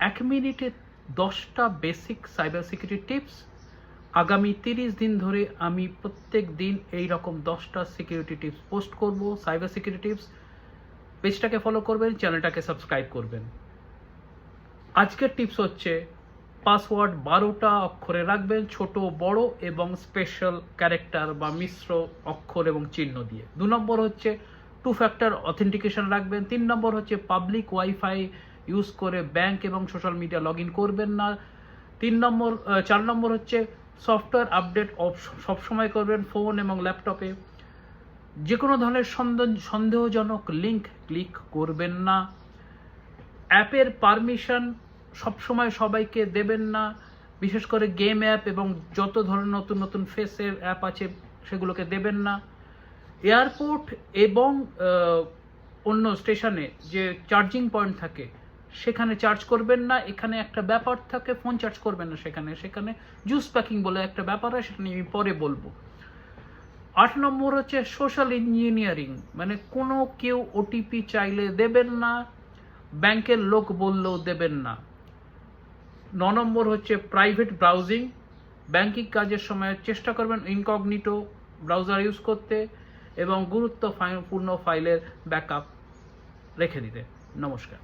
1 মিনিটে 10টা basic cyber security tips. আগামী 30 দিন ধরে আমি প্রত্যেক দিন এই রকম 10টা সিকিউরিটি টিপস পোস্ট করব, সাইবার সিকিউরিটি টিপস। পেজটাকে ফলো করবেন, চ্যানেলটাকে সাবস্ক্রাইব করবেন। আজকের টিপস হচ্ছে পাসওয়ার্ড 12টা অক্ষরে রাখবেন, ছোট বড় এবং স্পেশাল ক্যারেক্টার বা মিশ্র অক্ষর এবং চিহ্ন দিয়ে। 2 নম্বর হচ্ছে 2 ফ্যাক্টর অথেন্টিকেশন রাখবেন। 3 নম্বর হচ্ছে পাবলিক ওয়াইফাই ইউজ করে ব্যাংক এবং সোশ্যাল মিডিয়া লগ ইন করবেন না। 4 নম্বর হচ্ছে সফটওয়্যার আপডেট সবসময় করবেন ফোন এবং ল্যাপটপে। যে কোনো ধরনের সন্দেহজনক লিঙ্ক ক্লিক করবেন না। অ্যাপের পারমিশন সবসময় সবাইকে দেবেন না, বিশেষ করে গেম অ্যাপ এবং যত ধরনের নতুন নতুন ফেসের অ্যাপ আছে সেগুলোকে দেবেন না। এয়ারপোর্ট এবং অন্য স্টেশনে যে চার্জিং পয়েন্ট থাকে সেখানে চার্জ করবেন না। এখানে একটা ব্যাপার থাকে, ফোন চার্জ করবেন না সেখানে জুস প্যাকিং বলে একটা ব্যাপার হয়, সেটা নিয়ে আমি পরে বলবো। 8 নম্বর হচ্ছে সোশ্যাল ইঞ্জিনিয়ারিং, মানে কোনো কেউ ওটিপি চাইলে দেবেন না, ব্যাংকের লোক বললেও দেবেন না। 9 নম্বর হচ্ছে প্রাইভেট ব্রাউজিং, ব্যাংকিং কাজের সময় চেষ্টা করবেন ইনকগনিটো ব্রাউজার ইউজ করতে এবং গুরুত্বপূর্ণ ফাইলের ব্যাকআপ রেখে দিতে। নমস্কার।